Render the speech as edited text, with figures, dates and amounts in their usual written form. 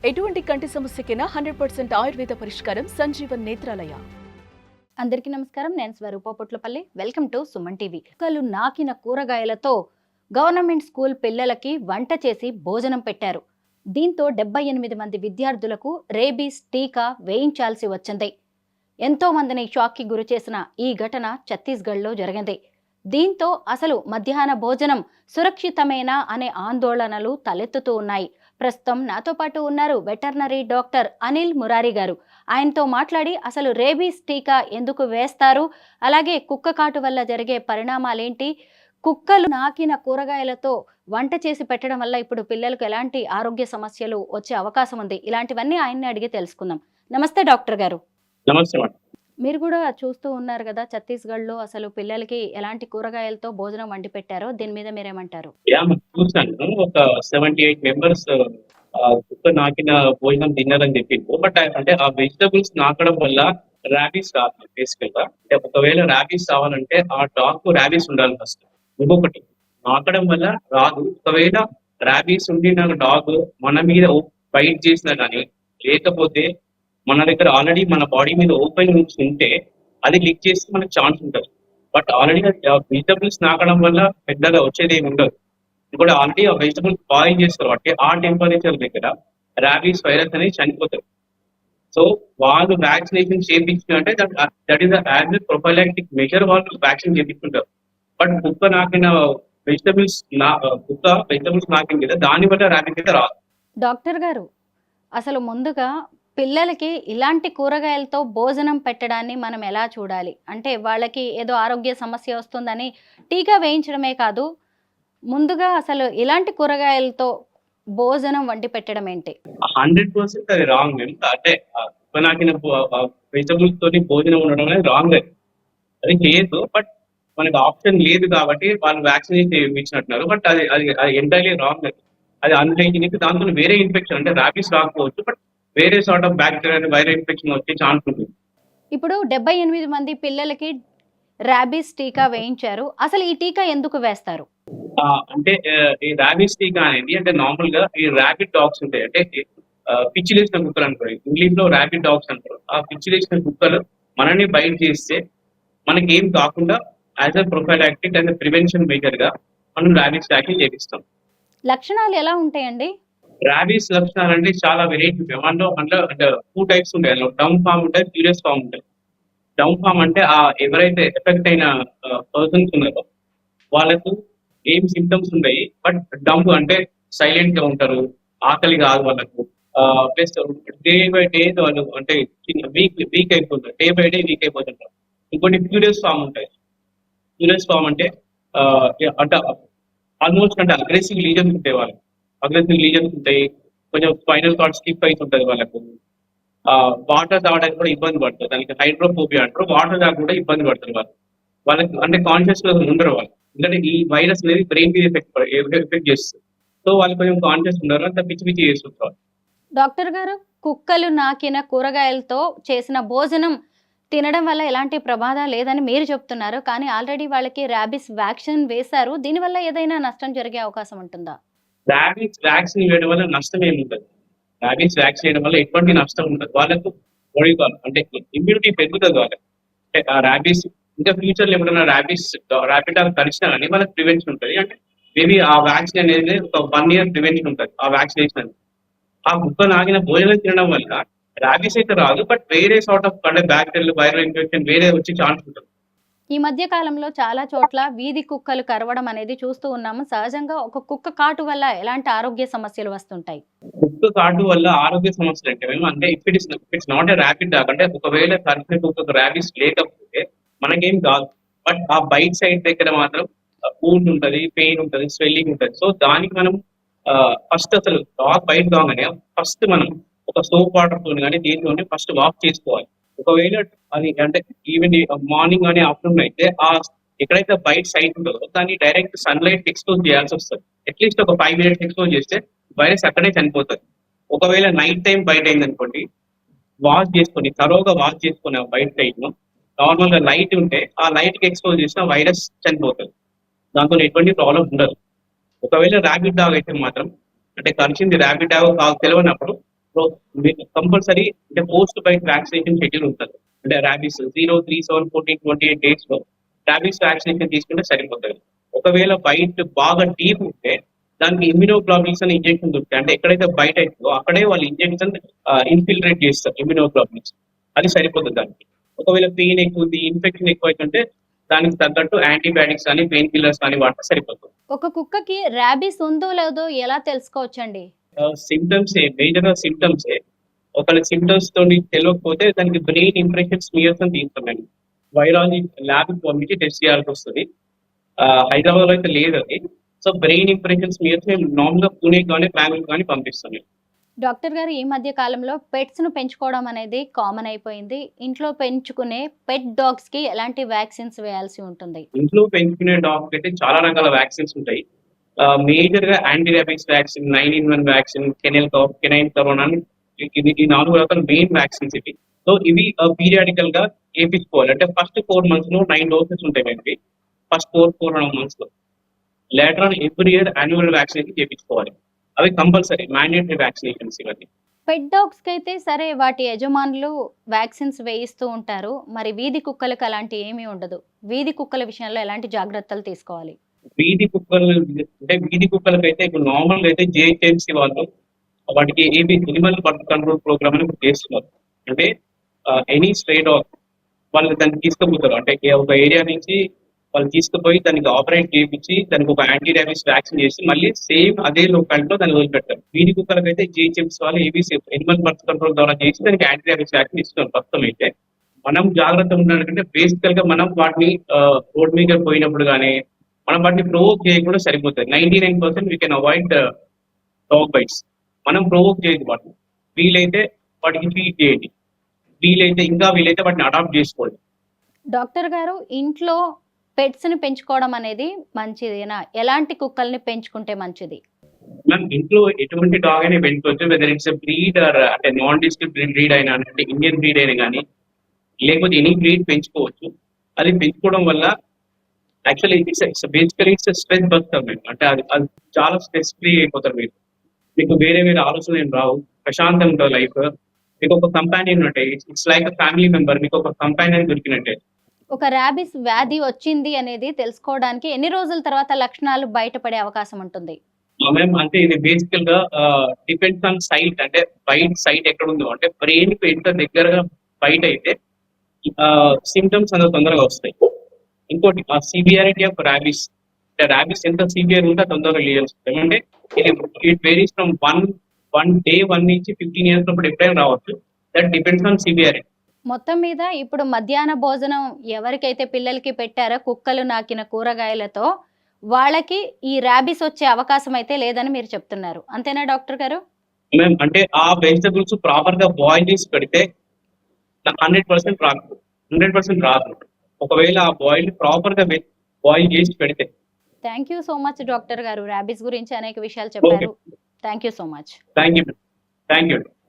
ఎటువంటి కంటి సమస్యకైనా 100% ఆయుర్వేద పరిష్కారం సంజీవన్ నేత్రాలయ. అందరికీ నమస్కారం. నేను Swaroopa Potlapalli. Welcome to Suman TV. కుక్కలు నాకిన కూరగాయలతో గవర్నమెంట్ స్కూల్ పిల్లలకి వంట చేసి భోజనం పెట్టారు. దీంతో 78 మంది విద్యార్థులకు రేబీస్ టీకా వేయించాల్సి వచ్చింది. ఎంతో మందిని షాక్కి గురి చేసిన ఈ ఘటన ఛత్తీస్గఢ్లో జరిగింది. దీంతో అసలు మధ్యాహ్న భోజనం సురక్షితమేనా అనే ఆందోళనలు తలెత్తుతూ ఉన్నాయి. ప్రస్తుతం నాతో పాటు ఉన్నారు వెటర్నరీ డాక్టర్ అనిల్ మురారి గారు. ఆయనతో మాట్లాడి అసలు రేబీస్ టీకా ఎందుకు వేస్తారు, అలాగే కుక్క కాటు వల్ల జరిగే పరిణామాలేంటి, కుక్కలు నాకిన కూరగాయలతో వంట చేసి పెట్టడం వల్ల ఇప్పుడు పిల్లలకు ఎలాంటి ఆరోగ్య సమస్యలు వచ్చే అవకాశం ఉంది, ఇలాంటివన్నీ ఆయన్ని అడిగి తెలుసుకుందాం. నమస్తే డాక్టర్ గారు. నమస్తే మేడం. మీరు కూడా చూస్తూ ఉన్నారు కదా, ఛత్తీస్గఢ్లో అసలు పిల్లలకి ఎలాంటి కూరగాయలతో భోజనం వండి పెట్టారో, దీని మీద మీరేమంటారు? చూసాను. ఒక 78 మెంబర్స్ కుక్క నాకిన భోజనం తిన్నారని చెప్పిండు. బట్ అంటే ఆ వెజిటబుల్స్ నాకడం వల్ల ర్యాబీస్ రాదు బేసికల్ గా. అంటే ఒకవేళ ర్యాబీస్ రావాలంటే ఆ డాగ్ కు ర్యాబీస్ ఉండాలి ఫస్ట్. ఇంకొకటి, నాకడం వల్ల రాదు. ఒకవేళ ర్యాబీస్ ఉండిన డాగ్ మన మీద బైట్ చేసినా కానీ, లేకపోతే మన దగ్గర ఆల్రెడీ మన బాడీ మీద ఓపెన్ నుంచి ఉంటే అది లీక్ చేస్తే మనకు ఛాన్స్ ఉంటుంది. బట్ ఆల్రెడీ వెజిటబుల్స్ నాకడం వల్ల పెద్దగా వచ్చేది ఏమి ఉండదు. ఇంకోటి, ఆల్రెడీ ఆ వెజిటబుల్స్ బాయిల్ చేస్తారు కాబట్టి ఆ టెంపరేచర్ దగ్గర ర్యాబీస్ వైరస్ అనేది చనిపోతుంది. సో వాళ్ళు వ్యాక్సినేషన్ చేయించిన అంటే that is as prophylactic measure వాళ్ళు వ్యాక్సిన్ చేయించుకుంటారు. బట్ కుక్క నాకిన వెజిటబుల్స్ నాకింది కదా, దాని వల్ల ర్యాబీస్ అయితే రాదు. డాక్టర్ గారు, అసలు ముందుగా పిల్లలకి ఇలాంటి కూరగాయలతో భోజనం పెట్టడాన్ని మనం ఎలా చూడాలి? అంటే వాళ్ళకి ఏదో ఆరోగ్య సమస్య వస్తుందని టీకా వేయించడమే కాదు, ముందుగా అసలు ఇలాంటి కూరగాయలతో భోజనం వండి పెట్టడం ఏంటి? 100% అది రాంగ్. అంటే నాకిన వెజిటబుల్స్ తోని భోజనం ఉండడం అనేది రాంగ్. అది లేదు. బట్ మనకు ఆప్షన్ లేదు కాబట్టి వాళ్ళు వ్యాక్సినేషన్ ఇచ్చినట్టున్నారు. బట్ అది అది అది ఎంటైర్లీ రాంగ్. అది అన్హైజీనిక్. దాంతో వేరే ఇన్ఫెక్షన్ అంటే ర్యాబీస్ రాకపోవచ్చు, బట్ వేరే sort of bacteria viral infection వచ్చే ఛాన్స్ ఉంటుంది. ఇప్పుడు 78 మంది పిల్లలకి ర్యాబీస్ టీకా వేయించారు. అసలు ఈ టీకా ఎందుకు వేస్తారు? అంటే ఈ ర్యాబీస్ టీకా అనేది అంటే నార్మల్ గా ఈ ర్యాబిడ్ డాగ్స్ ఉంటాయి. అంటే పిచ్చిలేసిన కుక్కలు అనుకోండి, ఇంగ్లీష్ లో ర్యాబిడ్ డాగ్స్ అంటారు. ఆ పిచ్చిలేసిన కుక్కలు మనల్ని బైట్ చేస్తే మనకి ఏం కాకుండా as a prophylactic and prevention measure గా మనం ర్యాబీస్ వ్యాక్సిన్ చేపిస్తాం. లక్షణాలు ఎలా ఉంటాయండి? ర్యాబీస్ లక్షణాలు అంటే చాలా వెరైటీ ఉంటాయి. అందులో 2 టైప్స్ ఉంటాయి. అందులో డౌన్ ఫామ్ ఉంటాయి, క్యూరియస్ ఫామ్ ఉంటాయి. డౌన్ ఫామ్ అంటే ఎవరైతే ఎఫెక్ట్ అయిన పర్సన్స్ ఉన్నారో వాళ్ళకు ఏం సిమ్టమ్స్ ఉన్నాయి, బట్ డంప్ అంటే సైలెంట్ గా ఉంటారు, ఆకలి కాదు వాళ్ళకు. ప్లస్ డే బై డే వాళ్ళు అంటే వీక్ అయిపోతారు, డే బై డే వీక్ అయిపోతుంటారు. ఇంకోటి క్యూరియస్ ఫామ్ ఉంటాయి. క్యూరియస్ ఫామ్ అంటే అంటే ఆల్మోస్ట్ అంటే అగ్రెసివ్ లీజన్స్ ఉంటాయి వాళ్ళకి. అగ్రెసివ్ లీజన్స్ ఉంటాయి, కొంచెం స్పైనల్ కార్డ్ స్కిప్ అవుతుంటది వాళ్ళకు. వాటర్ తాగడానికి కూడా ఇబ్బంది పడుతుంది. దానికి హైడ్రోఫోబియా అంటారు. వాటర్ తాగ కూడా ఇబ్బంది పడుతుంది వాళ్ళకి అంటే కాన్షియస్ లో ఉండరు వాళ్ళు. ఎందుకంటే ఈ వైరస్ అనేది బ్రెయిన్ మీద ఎఫెక్ట్ చేస్తుంది. సో వాళ్ళు కొంచెం కాన్షియస్ ఉండరు, అంత పిచ్చి పిచ్చి చేస్తుంటారు. డాక్టర్ గారు, కుక్కలు నాకిన కూరగాయలతో చేసిన భోజనం తినడం వల్ల ఎలాంటి ప్రమాదం లేదని మీరు చెప్తున్నారు, కానీ ఆల్రెడీ వాళ్ళకి ర్యాబీస్ వ్యాక్సిన్ వేశారు. దీనివల్ల ఏదైనా నష్టం జరిగే అవకాశం ఉంటుందా? ర్యాబీస్ వ్యాక్సిన్ వేయడం వల్ల నష్టం ఏమి ఉంటుంది? ర్యాబీస్ వ్యాక్సిన్ వేయడం వల్ల ఎటువంటి నష్టం ఉండదు. వాళ్ళకు అంటే ఇమ్యూనిటీ పెరుగుతుంది వాళ్ళకి. అంటే ఆ ర్యాబీస్ ఇంకా ఫ్యూచర్ లో ఎప్పుడైనా ర్యాబిడ్ డాగ్ కలిసినా కానీ వాళ్ళకి ప్రివెన్షన్ ఉంటుంది. అంటే మేబీ ఆ వ్యాక్సిన్ అనేది ఒక 1 year ప్రివెన్షన్ ఉంటుంది ఆ వ్యాక్సినేషన్ అనేది. ఆ కుక్క నాగిన భోజనం తినడం వల్ల ర్యాబీస్ అయితే రాదు, బట్ వేరే సార్ట్ ఆఫ్ అంటే బ్యాక్టీరియల్ వైరల్ ఇన్ఫెక్షన్ వేరే వచ్చే ఛాన్స్ ఉంటుంది. ఈ మధ్య కాలంలో చాలా చోట్ల వీధి కుక్కలు కరవడం అనేది చూస్తూ ఉన్నాము. సహజంగా ఒక కుక్క కాటు వల్ల ఎలాంటి ఆరోగ్య సమస్యలు వస్తుంటాయి? కుక్క కాటు వల్ల ఆరోగ్య సమస్యలు అంటే it's not a rabbit dog. అంటే ఒకవేళ కరిచిన కుక్కకు ర్యాబీస్ లేకపోతే మనకేం కాదు, బట్ ఆ బైట్ సైడ్ దగ్గర మాత్రం పూండ్ ఉంటుంది, పెయిన్ ఉంటుంది, స్వెల్లింగ్ ఉంటుంది. సో దానికి మనం ఫస్ట్ అసలు డాగ్ బైట్ కాగానే ఫస్ట్ మనం ఒక సోప్ వాటర్ తో కానీ దీంతో ఫస్ట్ వాష్ చేసుకోవాలి. ఒకవేళ అది అంటే ఈవెనింగ్ మార్నింగ్ కానీ ఆఫ్టర్నూన్ అయితే ఆ ఎక్కడైతే బైట్ సైట్ ఉంటుందో దాన్ని డైరెక్ట్ సన్లైట్ ఎక్స్పోజ్ చేయాల్సి వస్తుంది. అట్లీస్ట్ ఒక 5 minutes ఎక్స్పోజ్ చేస్తే వైరస్ అక్కడే చనిపోతుంది. ఒకవేళ నైట్ టైం బైట్ అయింది అనుకోండి, తరోగా వాష్ చేసుకుని ఆ బైట్ సైట్ ను నార్మల్ గా లైట్ ఉంటే ఆ లైట్ కి ఎక్స్పోజ్ చేసిన వైరస్ చనిపోతుంది. దాంతో ఎటువంటి ప్రాబ్లం ఉండదు. ఒకవేళ ర్యాబిడ్ డాగ్ అయితే మాత్రం అంటే కరిచింది ర్యాబిడ్ డాగ్ తెలియనప్పుడు సో మీకు కంపల్సరీ అంటే పోస్ట్ బైట్ వ్యాక్సినేషన్ షెడ్యూల్ ఉంటుంది. అంటే ర్యాబీస్ 0, 3, 7, 14, 28 డేస్ లో ర్యాబీస్ వ్యాక్సినేషన్ తీసుకుంటే సరిపోతుంది. ఒకవేళ బైట్ బాగా డీప్ ఉంటే దానికి ఇమ్యూనోగ్లోబులిన్స్ అనే ఇంజెక్షన్ దొరుకుతాయి. అంటే ఎక్కడైతే బైట్ అవుతుందో అక్కడే వాళ్ళు ఇంజెక్షన్ ఇన్ఫిల్ట్రేట్ చేస్తారు ఇమ్యూనోగ్లోబులిన్స్. అది సరిపోతుంది దానికి. ఒకవేళ పెయిన్ ఎక్కువ ఉంది, ఇన్ఫెక్షన్ ఎక్కువ అవుతుంటే దానికి తగ్గట్టు యాంటీబయాటిక్స్ కానీ పెయిన్ కిల్లర్స్ కానీ వాడితే సరిపోతుంది. ఒక కుక్కకి ర్యాబీస్ ఉందో లేదో ఎలా తెలుసుకోవచ్చండి? సిమ్టమ్స్ మేజర్ గా సిమ్టమ్స్ ఒకవేళ సిమ్టమ్స్ తోని తెలియకపోతే దానికి బ్రెయిన్ ఇంప్రెషన్ స్మియర్స్ అని తీసుకోండి. వైరాలజీ ల్యాబ్ పంపించి టెస్ట్ చేయాల్సి వస్తుంది. హైదరాబాద్ లో అయితే లేదు అది. సో బ్రెయిన్ ఇంప్రెషన్ స్మియర్స్ మేము నార్మల్ గా పూణే కానీ బెంగళూరు కానీ పంపిస్తాం. డాక్టర్ గారు, ఈ మధ్య కాలంలో పెట్స్ ను పెంచుకోవడం అనేది కామన్ అయిపోయింది. ఇంట్లో పెంచుకునే పెట్ డాగ్స్ కి ఎలాంటి వ్యాక్సిన్స్ వేయాల్సి ఉంటుంది? ఇంట్లో పెంచుకునే డాగ్స్ అయితే చాలా రకాల వ్యాక్సిన్స్ ఉంటాయి. మేజర్ గా anti rabies vaccine, 9-in-1 vaccine, canine corona ఈ 4 రకాల మెయిన్ వ్యాక్సిన్స్ ఇవి. సో ఇవి పీరియాడికల్ గా వేయించుకోవాలి. అంటే ఫస్ట్ 4 months లో 9 doses ఉంటాయి మనకి. ఫస్ట్ 4.5 months లో. Later on every year annual vaccination చేయించుకోవాలి. అవి కంపల్సరీ మ్యాండేటరీ వ్యాక్సినేషన్స్ ఇవన్నీ. పెట్ డాగ్స్ కి అయితే సరే, వాటి యజమానులు వ్యాక్సిన్స్ వేయిస్తూ ఉంటారు. మరి వీధి కుక్కలకు అలాంటి ఏమీ ఉండదు. వీధి కుక్కల విషయంలో ఎలాంటి జాగ్రత్తలు తీసుకోవాలి? వీధి కుక్కలు అంటే వీధి కుక్కలకైతే ఇప్పుడు నార్మల్ గా అయితే జిహెచ్ఎంసీ వాళ్ళు వాటికి AB animal birth control program అని చేస్తున్నారు. అంటే ఎనీ స్ట్రే డాగ్ వాళ్ళు దాన్ని తీసుకుపోతారు. అంటే ఒక ఏరియా నుంచి వాళ్ళు తీసుకుపోయి దానికి ఆపరేట్ చేయించి దానికి ఒక యాంటీ ర్యాబిస్ వ్యాక్సిన్ చేసి మళ్ళీ సేమ్ అదే లొకాలిటీలో దాన్ని వదిలిపెట్టారు. వీధి కుక్కలకైతే జిహెచ్ఎంసీ వాళ్ళు ఏబీసీ ఎనిమల్ బర్త్ కంట్రోల్ ద్వారా చేసి దానికి యాంటీ ర్యాబిస్ వ్యాక్సిన్ ఇస్తున్నారు. ప్రస్తుతం అయితే మనం జాగ్రత్త ఉండాలంటే బేసికల్ గా మనం వాటిని రోడ్ మీద పోయినప్పుడు కానీ మనం వాటిని ప్రొవోక్ చేయకుండా సరిపోతుంది. 99% we can avoid dog bites. మనం ప్రొవోక్ చేయదు వాటిని. వీలైతే వాటికి ట్రీట్ చేయండి. వీలైతే వాటిని అడాప్ట్ చేసుకోండి. డాక్టర్ గారు, ఇంట్లో పెట్స్ ని పెంచుకోవడం అనేది మంచిదేనా? ఎలాంటి కుక్కల్ని పెంచుకుంటే మంచిది? మనం ఇంట్లో ఎటువంటి డాగ్ అయినా పెంచుకోవచ్చు. వెదర్ ఇట్స్ బ్రీడ్ ఆర్ అంటే నాన్ డిస్ట్రిక్ట్ బ్రీడ్ అయినా అంటే ఇండియన్ బ్రీడ్ అయినా కానీ లేకపోతే ఎనీ బ్రీడ్ పెంచుకోవచ్చు. అది పెంచుకోవడం వల్ల యాక్చువల్లీ బేసికలీ స్ట్రెస్ బస్టర్ మీరు. అంటే అది చాలా స్ట్రెస్ ఫ్రీ అయిపోతారు మీరు. మీకు వేరే ఆలోచనలు ఏం రావు. ప్రశాంతంగా ఉంటుంది లైఫ్. మీకు ఒక కంపానియన్ ఉంటే ఇట్స్ లైక్ ఫ్యామిలీ మెంబర్. మీకు ఒక కంపానియన్ దొరికినట్టే. ఒక ర్యాబిస్ వ్యాధి వచ్చింది అనేది తెలుసుకోవడానికి ఎన్ని రోజుల తర్వాత లక్షణాలు బయటపడే అవకాశం ఉంటుంది? మేము అంటే ఇది బేసికల్ గా డిపెండ్స్ ఆన్ సైట్. అంటే బైట్ సైట్ ఎక్కడ ఉందో అంటే బ్రెయిన్ కు ఎంత దగ్గరగా బైట్ అయితే సిమ్టమ్స్ అంత తొందరగా వస్తాయి. ఇంకోటి ఆ సివియారిటీ ఆఫ్ ర్యాబిస్. అంటే ర్యాబిస్ ఎంత సివియర్ ఉంటే తొందరగా లీజన్స్ వస్తాయి. అంటే ఇట్ వేరీస్ ఫ్రమ్ day 1 నుంచి 15 years లోపల ఎప్పుడైనా రావచ్చు. That depends on severity. మొత్తం మీద ఇప్పుడు మధ్యాహ్న భోజనం ఎవరికైతే పిల్లలకి పెట్టారో కుక్కలు నాకిన కూరగాయలతో, వాళ్ళకి ఈ ర్యాబిస్ వచ్చే అవకాశం అయితే లేదని మీరు చెప్తున్నారు. అంతేనా డాక్టర్ గారు? మేము అంటే ఆ వెజిటబుల్స్ ప్రాపర్ గా బాయిల్ చేసి పెడితే 100% రాదు. 100% రాదు. ఒకవేళ ఆ బాయిల్ ప్రాపర్ గా బాయిల్ చేసి పెడితే. Thank you so much doctor గారు. ర్యాబిస్ గురించి అనేక విషయాలు చెప్పారు. Thank you so much. Thank you.